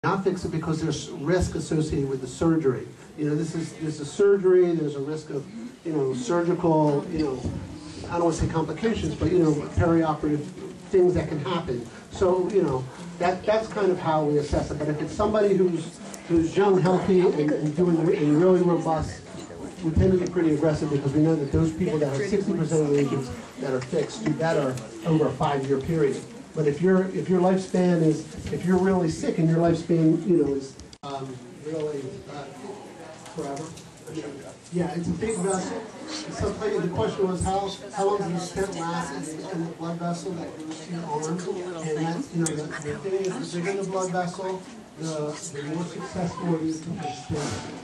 Not fix it because there's risk associated with the surgery. You know, there's a surgery, there's a risk of, you know, surgical, you know, I don't want to say complications, but, you know, perioperative things that can happen. So, you know, that's kind of how we assess it. But if it's somebody who's young, healthy, and doing and really robust, we tend to be pretty aggressive because we know that those people that are 60% of the lesions that are fixed do better over a 5-year period. But if your lifespan is, if you're really sick and your lifespan, you know, is really forever. Yeah, it's a big vessel. So the question was how long do you spend last in the blood vessel that goes to your arm? And that's, you know, the thing is, the bigger the blood vessel, the more successful it is to extend.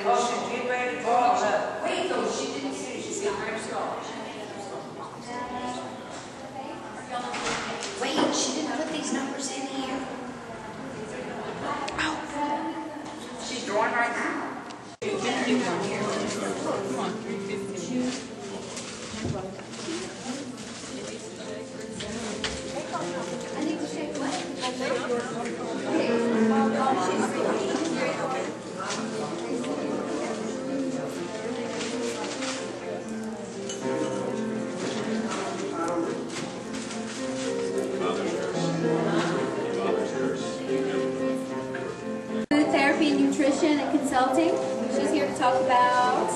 Oh, she's getting ready to go. Wait, no, she didn't finish. She's getting ready to go. Wait, she didn't put these numbers in here. She's drawing right now. I need to check what? Food therapy, nutrition, and consulting. She's here to talk about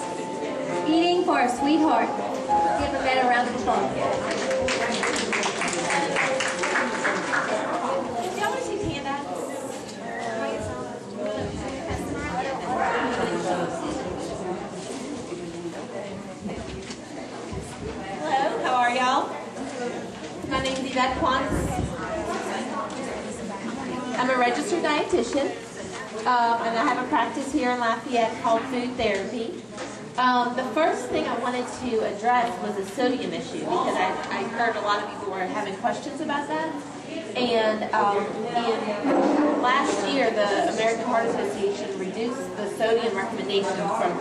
eating for a sweetheart. Give a better round of applause. Do y'all want to see handouts? Hello, how are y'all? My name is Yvette Quantz. I'm a registered dietitian, and I have a practice here in Lafayette called Food Therapy. The first thing I wanted to address was a sodium issue because I heard a lot of people were having questions about that. And in last year, the American Heart Association reduced the sodium recommendation from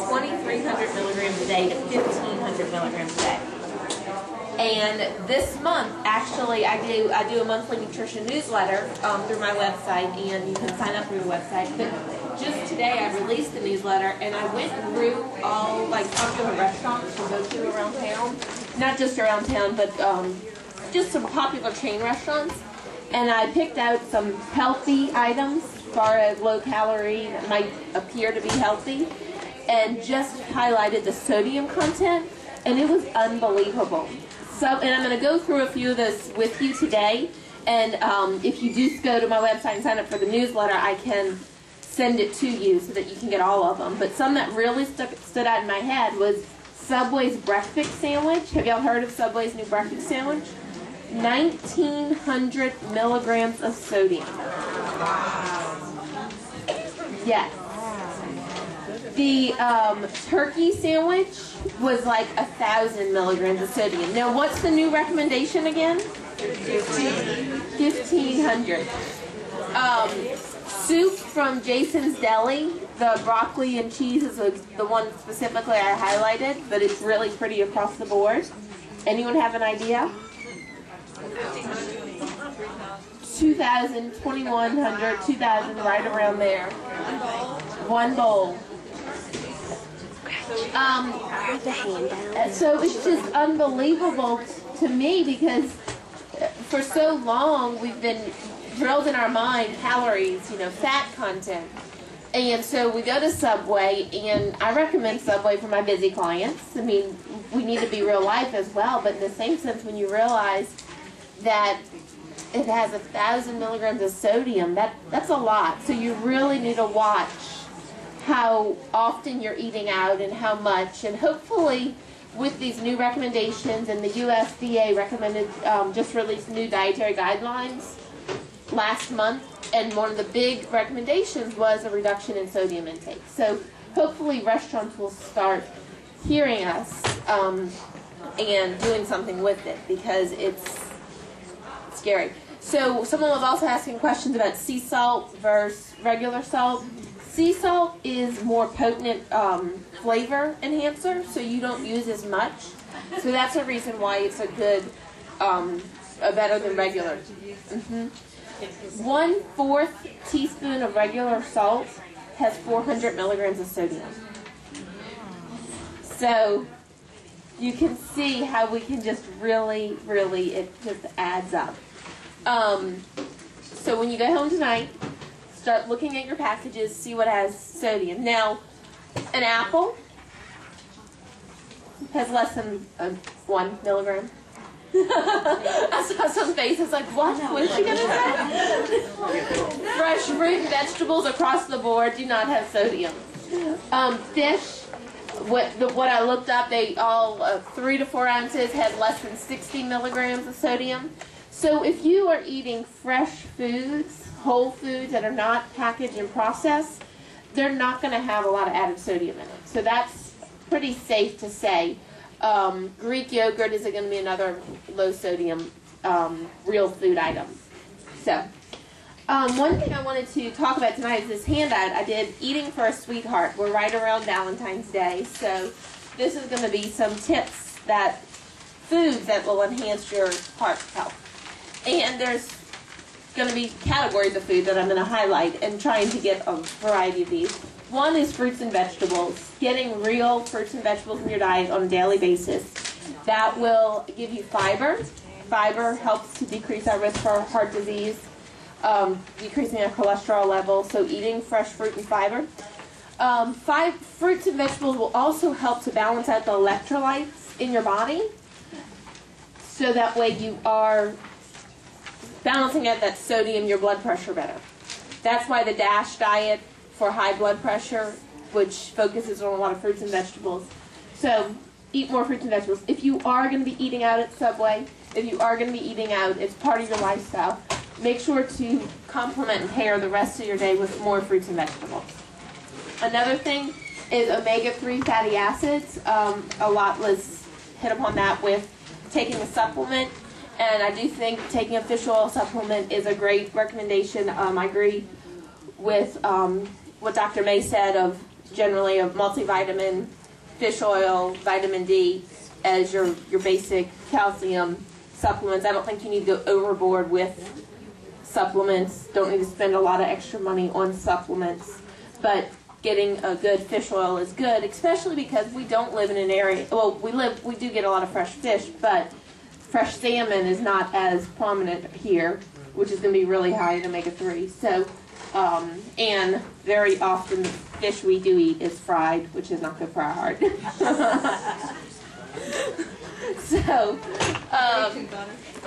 2,300 milligrams a day to 1,500 milligrams a day. And this month, actually, I do a monthly nutrition newsletter through my website, and you can sign up through the website. But just today, I released the newsletter, and I went through all like popular restaurants to go to around town, not just around town, but just some popular chain restaurants. And I picked out some healthy items, as far as low calorie that might appear to be healthy, and just highlighted the sodium content, and it was unbelievable. So, and I'm going to go through a few of this with you today, and if you do go to my website and sign up for the newsletter, I can send it to you so that you can get all of them. But some that really stood out in my head was Subway's breakfast sandwich. Have y'all heard of Subway's new breakfast sandwich? 1,900 milligrams of sodium. Yes. The turkey sandwich was like 1,000 milligrams of sodium. Now, what's the new recommendation again? 1,500. Soup from Jason's Deli. The broccoli and cheese is the one specifically I highlighted, but it's really pretty across the board. Anyone have an idea? 2,000, 2,100, 2,000, right around there. One bowl. So it's just unbelievable to me because for so long we've been drilled in our mind calories, you know, fat content. And so we go to Subway, and I recommend Subway for my busy clients. I mean, we need to be real life as well, but in the same sense, when you realize that it has 1,000 milligrams of sodium, that's a lot. So you really need to watch how often you're eating out and how much. And hopefully with these new recommendations, and the USDA recommended, just released new dietary guidelines last month, and one of the big recommendations was a reduction in sodium intake. So hopefully restaurants will start hearing us and doing something with it, because it's scary. So someone was also asking questions about sea salt versus regular salt. Sea salt is more potent flavor enhancer, so you don't use as much. So that's a reason why it's a good, better than regular. 1/4 teaspoon of regular salt has 400 milligrams of sodium. So you can see how we can just really, it just adds up. So when you go home tonight, start looking at your packages, see what has sodium. Now, an apple has less than 1 milligram. I saw some faces like, what? What is she going to say? Fresh fruit and vegetables across the board do not have sodium. Fish, what I looked up, they all 3 to 4 ounces had less than 60 milligrams of sodium. So if you are eating fresh foods, whole foods that are not packaged and processed, they're not going to have a lot of added sodium in it. So that's pretty safe to say. Greek yogurt is going to be another low sodium real food item. So one thing I wanted to talk about tonight is this handout I did, Eating for a Sweetheart. We're right around Valentine's Day, so this is going to be some tips foods that will enhance your heart health. And there's going to be categories of food that I'm going to highlight and trying to get a variety of these. One is fruits and vegetables. Getting real fruits and vegetables in your diet on a daily basis. That will give you fiber. Fiber helps to decrease our risk for heart disease, decreasing our cholesterol level, so eating fresh fruit and fiber. Fruits and vegetables will also help to balance out the electrolytes in your body, so that way you are balancing out that sodium, your blood pressure better. That's why the DASH diet for high blood pressure, which focuses on a lot of fruits and vegetables. So eat more fruits and vegetables. If you are going to be eating out at Subway, if you are going to be eating out, it's part of your lifestyle, make sure to complement and pair the rest of your day with more fruits and vegetables. Another thing is omega-3 fatty acids. A lot was hit upon that with taking a supplement. And I do think taking a fish oil supplement is a great recommendation. I agree with what Dr. May said of generally a multivitamin, fish oil, vitamin D as your basic calcium supplements. I don't think you need to go overboard with supplements. Don't need to spend a lot of extra money on supplements. But getting a good fish oil is good, especially because we don't live in an area, well, we do get a lot of fresh fish, but fresh salmon is not as prominent here, which is going to be really high in omega-3. So, and very often the fish we do eat is fried, which is not good for our heart. So,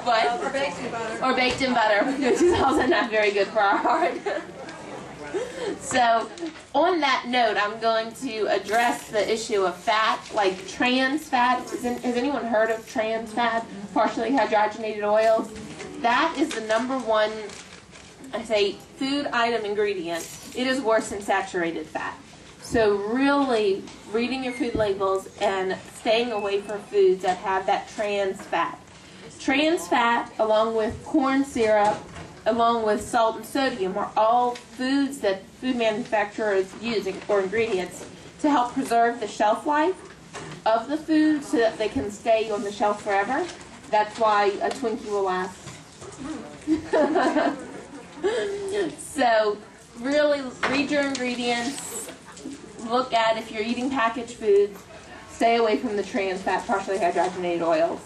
what? Or baked in butter. Or baked in butter, which is also not very good for our heart. So, on that note, I'm going to address the issue of fat, like trans fat. Has anyone heard of trans fat? Partially hydrogenated oils. That is the #1, I say, food item ingredient. It is worse than saturated fat. So really reading your food labels and staying away from foods that have that trans fat. Trans fat, along with corn syrup, along with salt and sodium, are all foods that food manufacturers use, or ingredients, to help preserve the shelf life of the food so that they can stay on the shelf forever. That's why a Twinkie will last. So really read your ingredients, look at if you're eating packaged foods, stay away from the trans fat, partially hydrogenated oils.